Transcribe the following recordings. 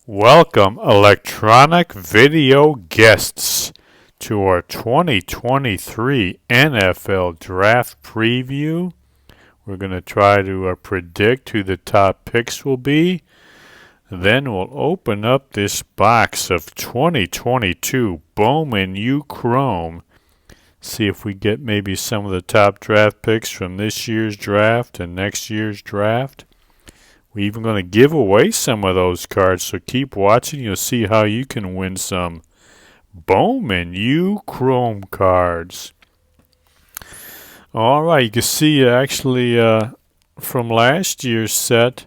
Welcome, electronic video guests, to our 2023 NFL Draft Preview. We're going to try to predict who the top picks will be. Then we'll open up this box of 2022 Bowman U Chrome. See if we get maybe some of the top draft picks from this year's draft and next year's draft. We're even going to give away some of those cards, so keep watching. You'll see how you can win some Bowman U Chrome cards. All right, you can see actually from last year's set,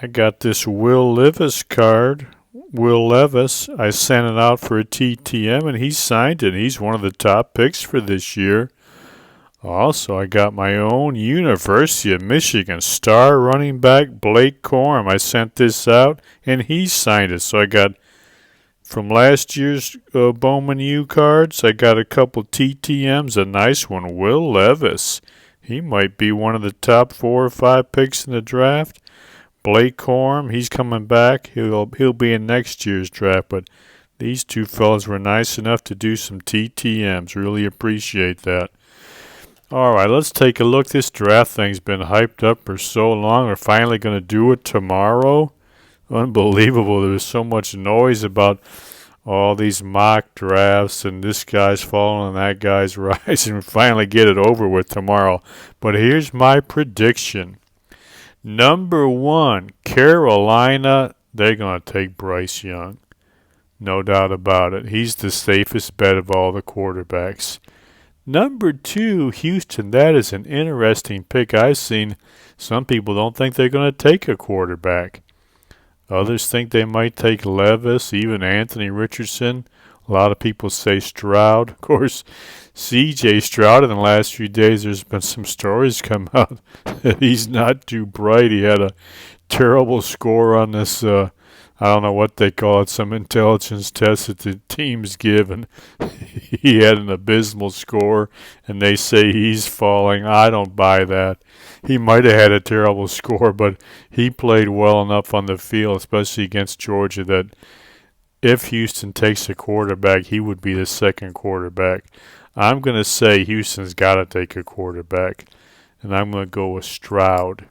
I got this Will Levis card. Will Levis, I sent it out for a TTM, and he signed it. He's one of the top picks for this year. Also, I got my own University of Michigan star running back, Blake Corum. I sent this out, and he signed it. So I got, from last year's Bowman U cards, I got a couple TTMs, a nice one, Will Levis. He might be one of the top 4 or 5 picks in the draft. Blake Corum, he's coming back. He'll be in next year's draft, but these two fellas were nice enough to do some TTMs. Really appreciate that. All right, let's take a look. This draft thing's been hyped up for so long. We're finally going to do it tomorrow. Unbelievable. There was so much noise about all these mock drafts and this guy's falling and that guy's rising. We finally get it over with tomorrow. But here's my prediction. Number 1, Carolina, they're going to take Bryce Young. No doubt about it. He's the safest bet of all the quarterbacks. Number 2, Houston. That is an interesting pick. I've seen some people don't think they're going to take a quarterback. Others think they might take Levis, even Anthony Richardson. A lot of people say Stroud. Of course, C.J. Stroud in the last few days, there's been some stories come out that he's not too bright. He had a terrible score on this I don't know what they call it, some intelligence test that the teams give, and he had an abysmal score, and they say he's falling. I don't buy that. He might have had a terrible score, but he played well enough on the field, especially against Georgia, that if Houston takes a quarterback, he would be the second quarterback. I'm going to say Houston's got to take a quarterback, and I'm going to go with Stroud.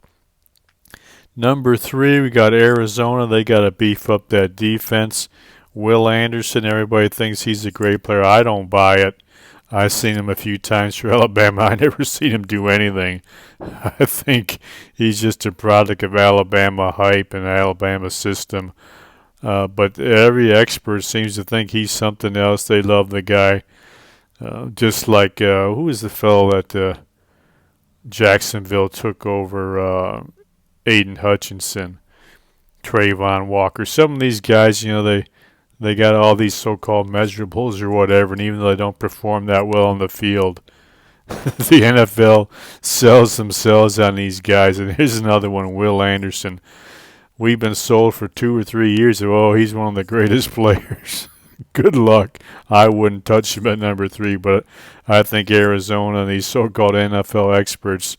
Number 3, we got Arizona. They got to beef up that defense. Will Anderson, everybody thinks he's a great player. I don't buy it. I've seen him a few times for Alabama. I never seen him do anything. I think he's just a product of Alabama hype and Alabama system. But every expert seems to think he's something else. They love the guy. Just like, who is the fellow that Jacksonville took over? Aiden Hutchinson, Trayvon Walker. Some of these guys, they got all these so-called measurables or whatever, and even though they don't perform that well on the field, the NFL sells themselves on these guys. And here's another one, Will Anderson. We've been sold for 2 or 3 years. Oh, he's one of the greatest players. Good luck. I wouldn't touch him at number 3, but I think Arizona and these so-called NFL experts,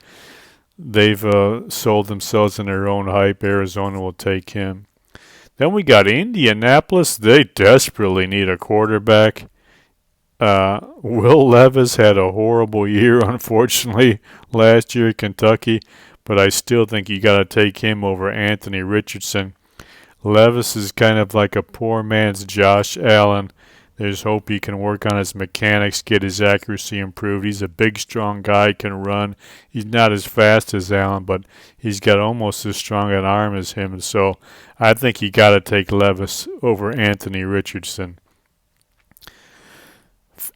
they've sold themselves in their own hype. Arizona will take him. Then we got Indianapolis. They desperately need a quarterback. Will Levis had a horrible year, unfortunately, last year at Kentucky, but I still think you got to take him over Anthony Richardson. Levis is kind of like a poor man's Josh Allen. There's hope he can work on his mechanics, get his accuracy improved. He's a big, strong guy, can run. He's not as fast as Allen, but he's got almost as strong an arm as him. And so I think you got to take Levis over Anthony Richardson.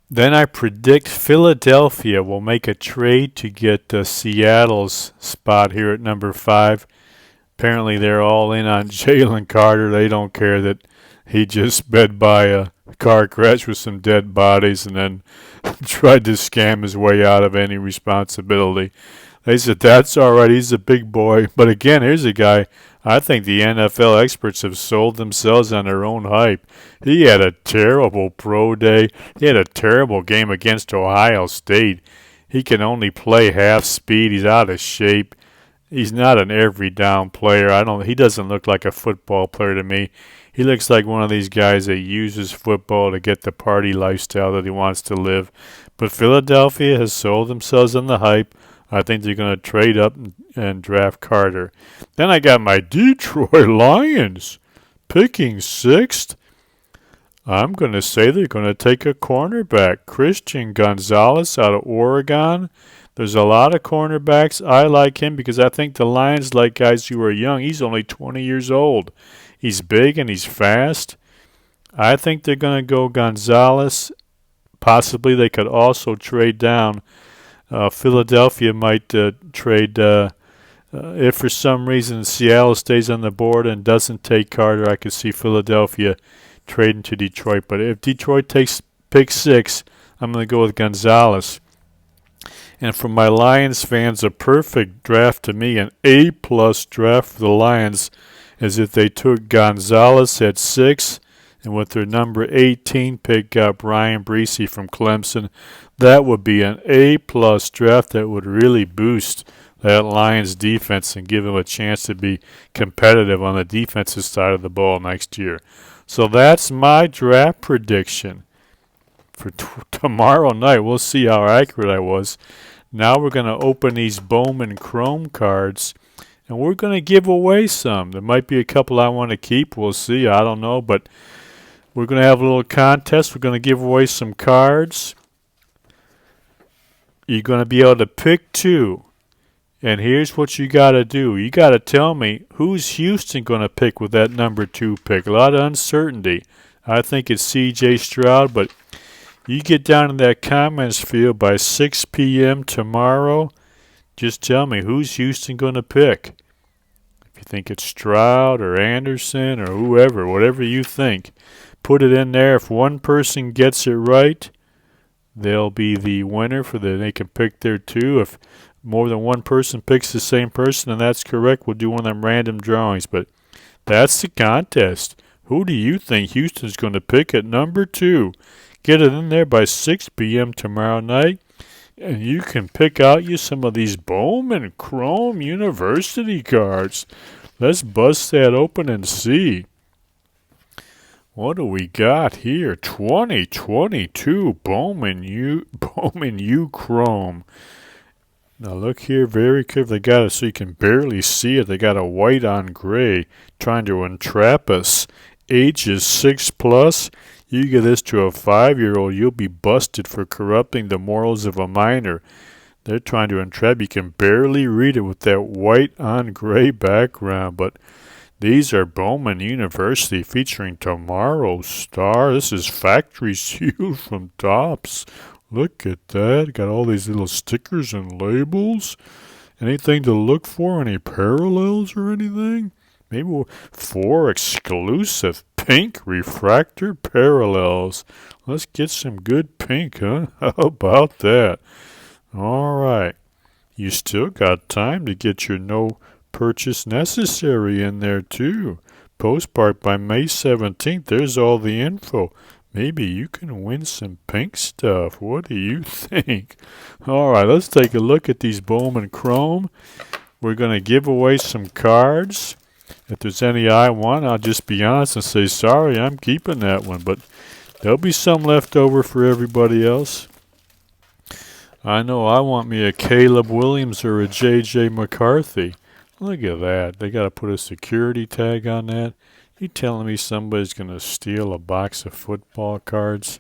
Then I predict Philadelphia will make a trade to get Seattle's spot here at number 5. Apparently they're all in on Jalen Carter. They don't care that he just sped by a car crash with some dead bodies and then tried to scam his way out of any responsibility. They said, that's all right, he's a big boy. But again, here's a guy, I think the NFL experts have sold themselves on their own hype. He had a terrible pro day. He had a terrible game against Ohio State. He can only play half speed. He's out of shape. He's not an every down player. He doesn't look like a football player to me. He looks like one of these guys that uses football to get the party lifestyle that he wants to live. But Philadelphia has sold themselves on the hype. I think they're going to trade up and draft Carter. Then I got my Detroit Lions picking sixth. I'm going to say they're going to take a cornerback, Christian Gonzalez out of Oregon. There's a lot of cornerbacks. I like him because I think the Lions like guys who are young. He's only 20 years old. He's big and he's fast. I think they're going to go Gonzalez. Possibly they could also trade down. Philadelphia might trade. If for some reason Seattle stays on the board and doesn't take Carter, I could see Philadelphia trading to Detroit. But if Detroit takes pick 6, I'm going to go with Gonzalez. And for my Lions fans, a perfect draft to me, an A-plus draft for the Lions, is if they took Gonzalez at 6, and with their number 18 pick up Brian Breesy from Clemson. That would be an A-plus draft that would really boost that Lions defense and give them a chance to be competitive on the defensive side of the ball next year. So that's my draft prediction for tomorrow night. We'll see how accurate I was. Now we're going to open these Bowman Chrome cards, and we're going to give away some. There might be a couple I want to keep. We'll see. I don't know, but we're going to have a little contest. We're going to give away some cards. You're going to be able to pick 2. And here's what you got to do. You got to tell me who's Houston going to pick with that number 2 pick. A lot of uncertainty. I think it's C.J. Stroud, but you get down in that comments field by 6 p.m. tomorrow. Just tell me who's Houston going to pick. If you think it's Stroud or Anderson or whoever, whatever you think, put it in there. If one person gets it right, they'll be the winner they can pick their 2. If more than one person picks the same person and that's correct, we'll do one of them random drawings. But that's the contest. Who do you think Houston's going to pick at number 2? Get it in there by 6 p.m. tomorrow night, and you can pick out you some of these Bowman Chrome University cards. Let's bust that open and see. What do we got here? 2022 Bowman U Chrome. Now look here very carefully. They got it so you can barely see it. They got a white on gray trying to entrap us. Age is 6+. You give this to a 5-year-old, you'll be busted for corrupting the morals of a minor. They're trying to entrap. You can barely read it with that white on gray background, but these are Bowman University featuring Tomorrow's Star. This is factory sealed from Topps. Look at that. Got all these little stickers and labels. Anything to look for? Any parallels or anything? Maybe 4 exclusive pink refractor parallels. Let's get some good pink, huh? How about that? All right. You still got time to get your no purchase necessary in there, too. Postmark by May 17th. There's all the info. Maybe you can win some pink stuff. What do you think? All right, let's take a look at these Bowman Chrome. We're going to give away some cards. If there's any I want, I'll just be honest and say, sorry, I'm keeping that one. But there'll be some left over for everybody else. I know I want me a Caleb Williams or a J.J. McCarthy. Look at that. They got to put a security tag on that. You telling me somebody's going to steal a box of football cards?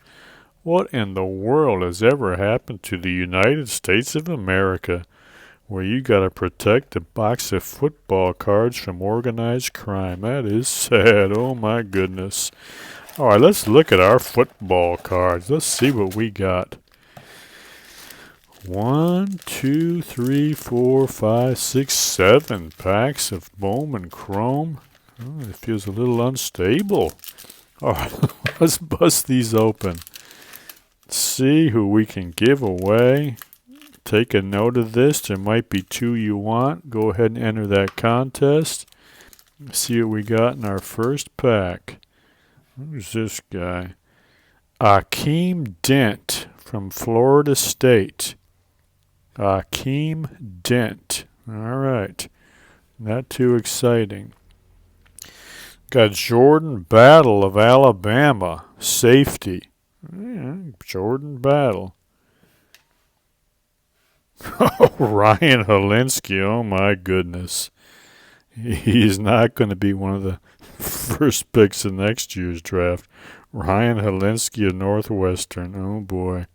What in the world has ever happened to the United States of America where you got to protect a box of football cards from organized crime? That is sad. Oh, my goodness. All right, let's look at our football cards. Let's see what we got. 1, 2, 3, 4, 5, 6, 7 packs of Bowman Chrome. Oh, it feels a little unstable. All right, let's bust these open. See who we can give away. Take a note of this. There might be 2 you want. Go ahead and enter that contest. See what we got in our first pack. Who's this guy? Akeem Dent from Florida State. Akeem Dent. All right. Not too exciting. Got Jordan Battle of Alabama, safety. Yeah, Jordan Battle. Ryan Helinski, oh my goodness. He's not going to be one of the first picks in next year's draft. Ryan Helinski of Northwestern, oh boy.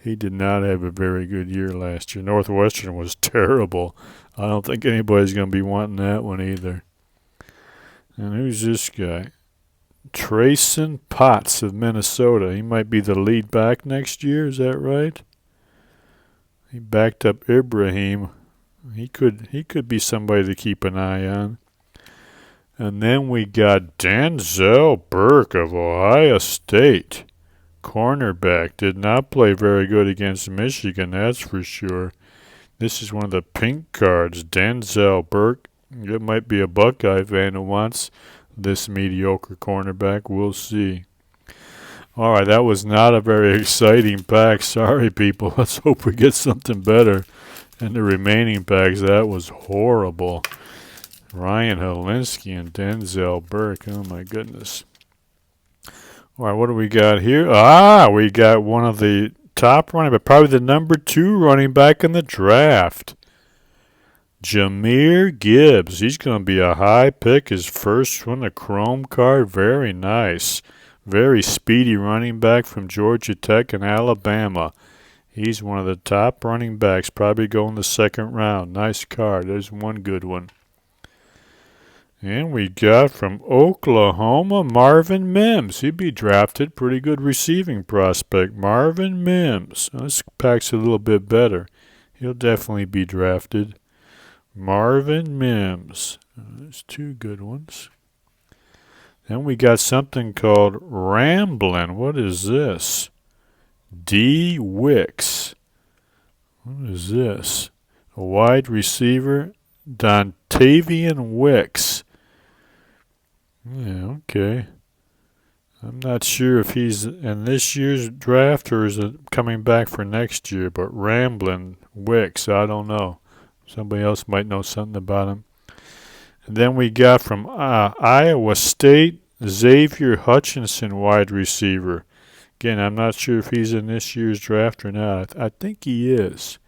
He did not have a very good year last year. Northwestern was terrible. I don't think anybody's going to be wanting that one either. And who's this guy? Trayson Potts of Minnesota. He might be the lead back next year, is that right? He backed up Ibrahim. He could be somebody to keep an eye on. And then we got Denzel Burke of Ohio State. Cornerback. Did not play very good against Michigan, that's for sure. This is one of the pink cards. Denzel Burke. It might be a Buckeye fan who wants this mediocre cornerback. We'll see. All right, that was not a very exciting pack. Sorry, people. Let's hope we get something better in the remaining packs. That was horrible. Ryan Helinski and Denzel Burke. Oh, my goodness. All right, what do we got here? We got one of the top running, but probably the number 2 running back in the draft. Jahmyr Gibbs. He's going to be a high pick. His first one, a chrome card. Very nice. Very speedy running back from Georgia Tech and Alabama. He's one of the top running backs. Probably going the second round. Nice card. There's one good one. And we got from Oklahoma, Marvin Mims. He'd be drafted. Pretty good receiving prospect. Marvin Mims. This pack's a little bit better. He'll definitely be drafted. Marvin Mims. There's 2 good ones. Then we got something called Ramblin'. What is this? D. Wicks. What is this? A wide receiver, Dontavian Wicks. Yeah, okay. I'm not sure if he's in this year's draft or is it coming back for next year, but Ramblin' Wicks, I don't know. Somebody else might know something about him. And then we got from Iowa State, Xavier Hutchinson, wide receiver. Again, I'm not sure if he's in this year's draft or not. I think he is.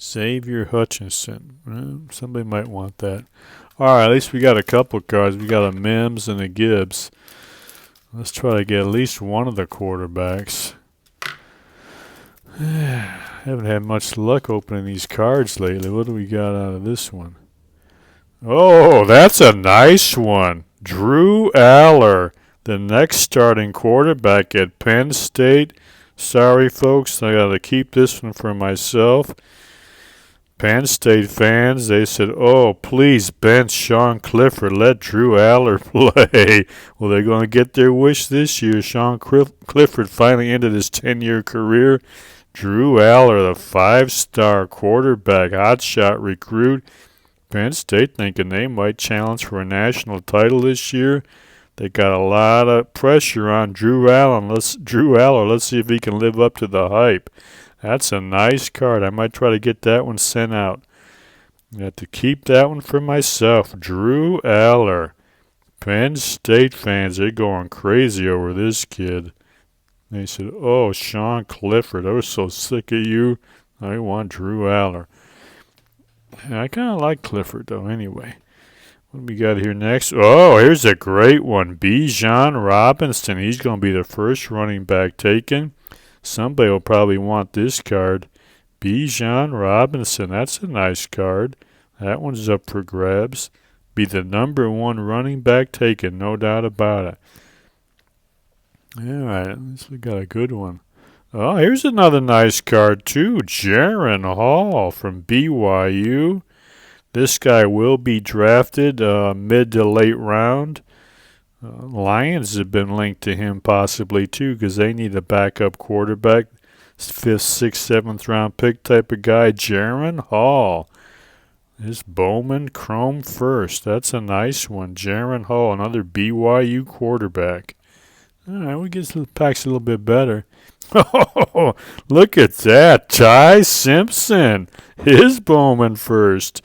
Xavier Hutchinson. Somebody might want that. All right, at least we got a couple cards. We got a Mims and a Gibbs. Let's try to get at least one of the quarterbacks. Haven't had much luck opening these cards lately. What do we got out of this one? Oh, that's a nice one. Drew Aller, the next starting quarterback at Penn State. Sorry, folks, I got to keep this one for myself. Penn State fans, they said, oh, please bench Sean Clifford. Let Drew Aller play. Well, they're going to get their wish this year. Sean Clifford finally ended his 10-year career. Drew Aller, the 5-star quarterback, hotshot recruit. Penn State thinking they might challenge for a national title this year. They got a lot of pressure on Drew Aller. Let's see if he can live up to the hype. That's a nice card. I might try to get that one sent out. I have to keep that one for myself. Drew Aller. Penn State fans, they're going crazy over this kid. They said, oh, Sean Clifford, I was so sick of you. I want Drew Aller. I kind of like Clifford, though, anyway. What do we got here next? Oh, here's a great one. Bijan Robinson. He's going to be the first running back taken. Somebody will probably want this card. Bijan Robinson. That's a nice card. That one's up for grabs. Be the number 1 running back taken, no doubt about it. All right, we got a good one. Oh, here's another nice card, too. Jaron Hall from BYU. This guy will be drafted mid to late round. Lions have been linked to him possibly, too, because they need a backup quarterback. 5th, 6th, 7th round pick type of guy. Jaron Hall. This Bowman Chrome first. That's a nice one. Jaron Hall, another BYU quarterback. All right, we get the packs a little bit better. Oh, look at that. Ty Simpson. His Bowman first.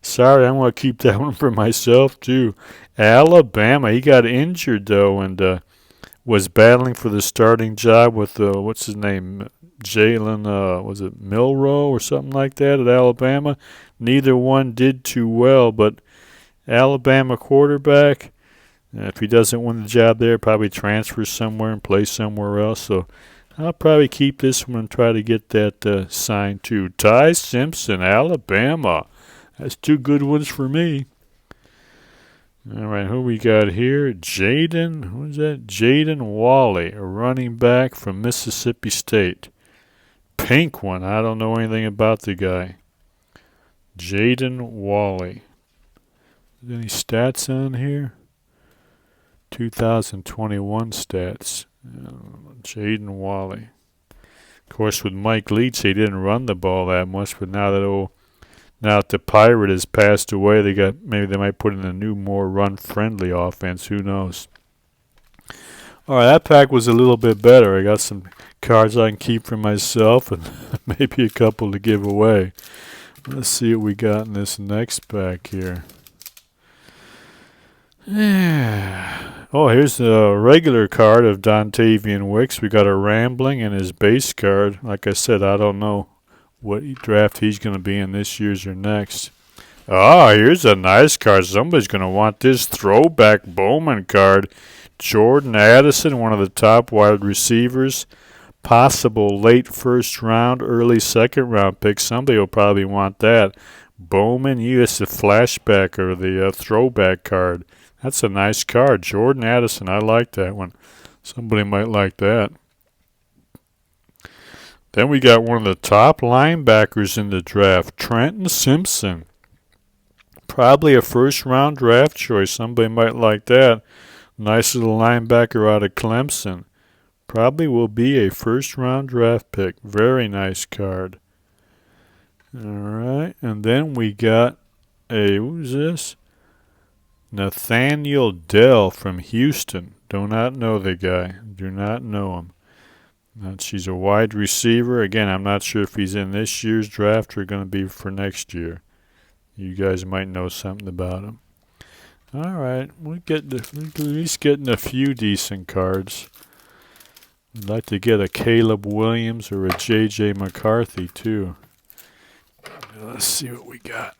Sorry, I'm going to keep that one for myself, too. Alabama, he got injured, though, and was battling for the starting job with, what's his name, Jalen, was it Milroe or something like that at Alabama? Neither one did too well, but Alabama quarterback, if he doesn't win the job there, probably transfer somewhere and play somewhere else. So I'll probably keep this one and try to get that signed too. Ty Simpson, Alabama. That's two good ones for me. All right, who we got here? Who's that? Jaden Wally, a running back from Mississippi State. Pink one. I don't know anything about the guy. Jaden Wally. Any stats on here? 2021 stats. Jaden Wally. Of course, with Mike Leach, he didn't run the ball that much, but now that the Pirate has passed away, maybe they might put in a new, more run-friendly offense. Who knows? All right, that pack was a little bit better. I got some cards I can keep for myself and maybe a couple to give away. Let's see what we got in this next pack here. Yeah. Oh, here's the regular card of Dontavian Wicks. We got a Rambling and his base card. Like I said, I don't know what draft he's going to be in this year's or next. Ah, here's a nice card. Somebody's going to want this throwback Bowman card. Jordan Addison, one of the top wide receivers. Possible late first round, early second round pick. Somebody will probably want that. Bowman U. It's the flashback or the throwback card. That's a nice card. Jordan Addison, I like that one. Somebody might like that. Then we got one of the top linebackers in the draft, Trenton Simpson. Probably a first-round draft choice. Somebody might like that. Nice little linebacker out of Clemson. Probably will be a first-round draft pick. Very nice card. All right, and then we got who's this? Nathaniel Dell from Houston. Do not know the guy. Do not know him. She's a wide receiver. Again, I'm not sure if he's in this year's draft or going to be for next year. You guys might know something about him. All right, we're at least getting a few decent cards. I'd like to get a Caleb Williams or a J.J. McCarthy, too. Let's see what we got.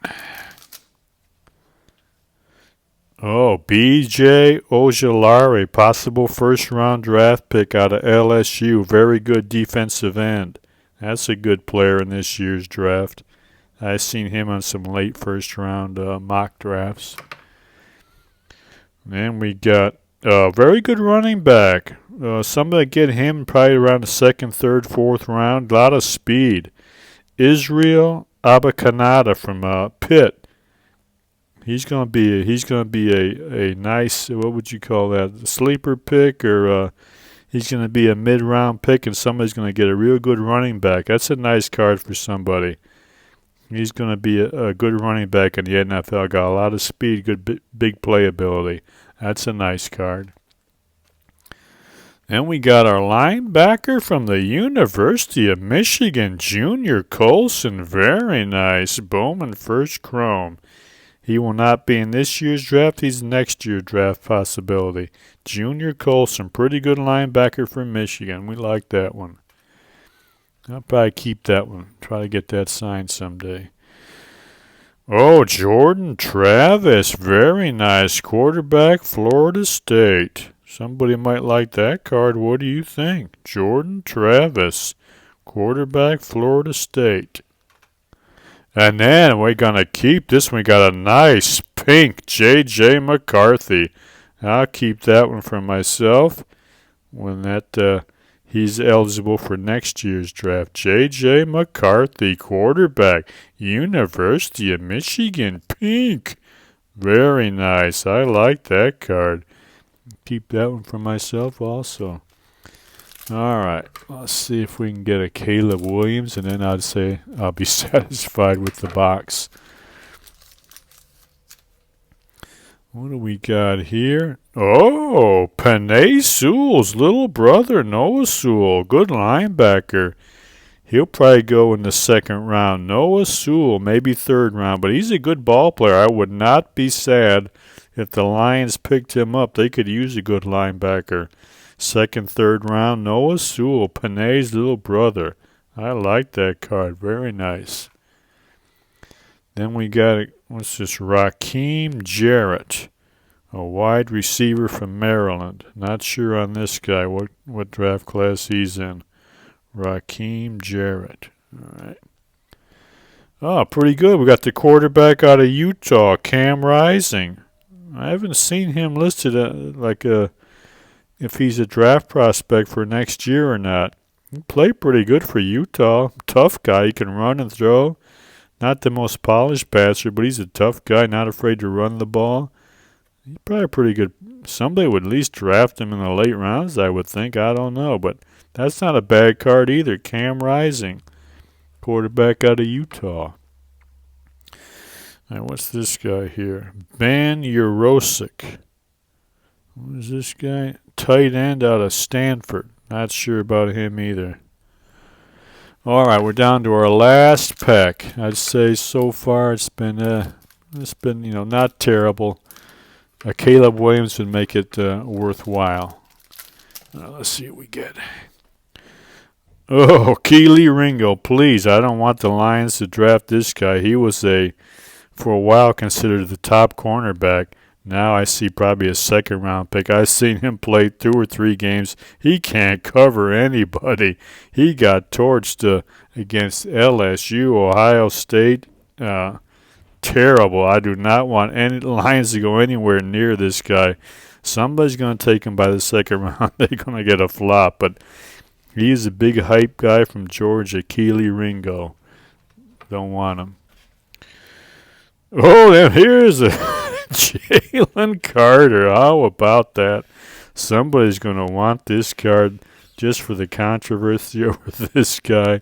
Oh, B.J. Ojulari, possible first-round draft pick out of LSU. Very good defensive end. That's a good player in this year's draft. I've seen him on some late first-round mock drafts. Then we got a very good running back. Somebody get him probably around the second, third, fourth round. A lot of speed. Israel Abakanada from Pitt. He's gonna be a nice, what would you call that, a sleeper pick, or he's gonna be a mid-round pick, and somebody's gonna get a real good running back. That's a nice card for somebody. He's gonna be a good running back in the NFL. Got a lot of speed, good big playability. That's a nice card. Then we got our linebacker from the University of Michigan, Junior Colson. Very nice. Bowman first chrome. He will not be in this year's draft. He's next year's draft possibility. Junior Colson, pretty good linebacker from Michigan. We like that one. I'll probably keep that one. Try to get that signed someday. Oh, Jordan Travis. Very nice. Quarterback, Florida State. Somebody might like that card. What do you think? Jordan Travis. Quarterback, Florida State. And then we're going to keep this one. We got a nice pink J.J. McCarthy. I'll keep that one for myself when he's eligible for next year's draft. J.J. McCarthy, quarterback, University of Michigan, pink. Very nice. I like that card. Keep that one for myself also. All right, let's see if we can get a Caleb Williams, and then I'd say I'll be satisfied with the box. What do we got here? Oh, Penei Sewell's little brother, Noah Sewell, good linebacker. He'll probably go in the second round. Noah Sewell, maybe third round, but he's a good ball player. I would not be sad if the Lions picked him up. They could use a good linebacker. Second, third round, Noah Sewell, Panay's little brother. I like that card. Very nice. Then we got, what's this, Raheem Jarrett, a wide receiver from Maryland. Not sure on this guy, what draft class he's in. Raheem Jarrett. All right. Oh, pretty good. We got the quarterback out of Utah, Cam Rising. I haven't seen him listed if he's a draft prospect for next year or not. He played pretty good for Utah. Tough guy. He can run and throw. Not the most polished passer, but he's a tough guy, not afraid to run the ball. He's probably pretty good. Somebody would at least draft him in the late rounds, I would think. I don't know, but that's not a bad card either. Cam Rising, quarterback out of Utah. Now, what's this guy here? Ben Urosic. What is this guy? Tight end out of Stanford. Not sure about him either. All right, we're down to our last pack. I'd say so far it's been not terrible. Caleb Williams would make it worthwhile. Let's see what we get. Oh, Kelee Ringo, please. I don't want the Lions to draft this guy. He was for a while considered the top cornerback. Now I see probably a second-round pick. I've seen him play 2 or 3 games. He can't cover anybody. He got torched against LSU, Ohio State. Terrible. I do not want any Lions to go anywhere near this guy. Somebody's going to take him by the second round. They're going to get a flop. But he's a big hype guy from Georgia, Kelee Ringo. Don't want him. Oh, then here's a Jalen Carter. How about that? Somebody's going to want this card just for the controversy over this guy.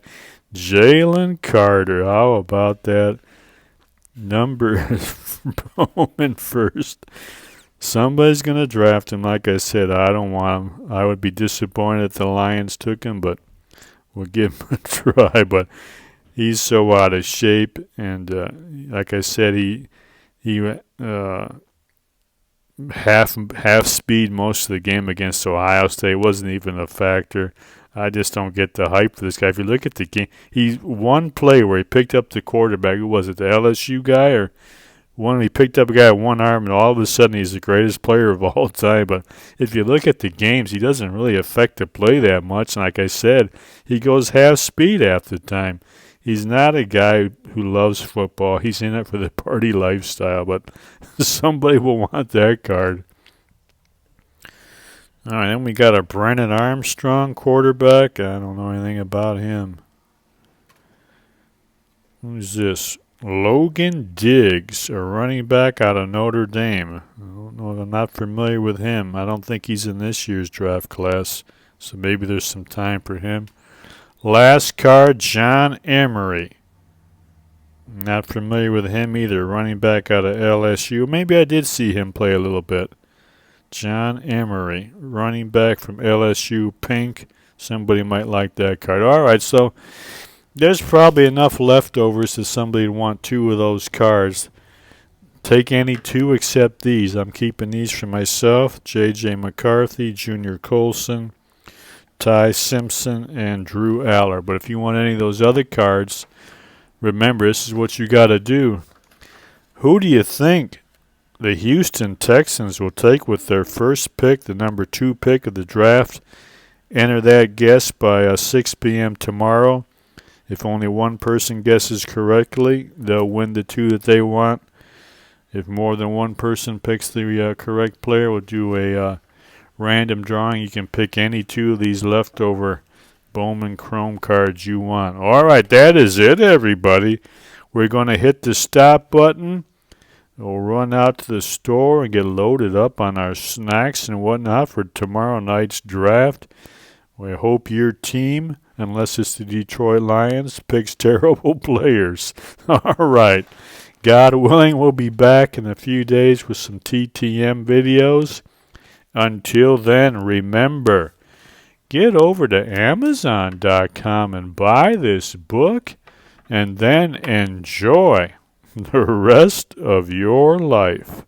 Jalen Carter. How about that? Number Bowman first. Somebody's going to draft him. Like I said, I don't want him. I would be disappointed if the Lions took him, but we'll give him a try. But he's so out of shape, and like I said, he half speed most of the game against Ohio State. Wasn't even a factor. I just don't get the hype for this guy. If you look at the game, he's one play where he picked up the quarterback. Who was it, the LSU guy? Or one, he picked up a guy with one arm, and all of a sudden he's the greatest player of all time. But if you look at the games, he doesn't really affect the play that much. And like I said, he goes half speed half the time. He's not a guy who loves football. He's in it for the party lifestyle. But somebody will want that card. All right, then we got a Brennan Armstrong quarterback. I don't know anything about him. Who's this? Logan Diggs, a running back out of Notre Dame. I don't know. I'm not familiar with him. I don't think he's in this year's draft class, so maybe there's some time for him. Last card, John Emery. Not familiar with him either. Running back out of LSU. Maybe I did see him play a little bit. John Emery, running back from LSU, pink. Somebody might like that card. All right, so there's probably enough leftovers that somebody would want 2 of those cards. Take any 2 except these. I'm keeping these for myself. J.J. McCarthy, Junior Colson, Ty Simpson, and Drew Aller. But if you want any of those other cards, remember, this is what you got to do. Who do you think the Houston Texans will take with their first pick, the number 2 pick of the draft? Enter that guess by 6 p.m. tomorrow. If only one person guesses correctly, they'll win the 2 that they want. If more than one person picks the correct player, we'll do a random drawing. You can pick any 2 of these leftover Bowman Chrome cards you want. All right, that is it, everybody. We're going to hit the stop button. We'll run out to the store and get loaded up on our snacks and whatnot for tomorrow night's draft. We hope your team, unless it's the Detroit Lions, picks terrible players. All right. God willing, we'll be back in a few days with some TTM videos. Until then, remember, get over to Amazon.com and buy this book and then enjoy the rest of your life.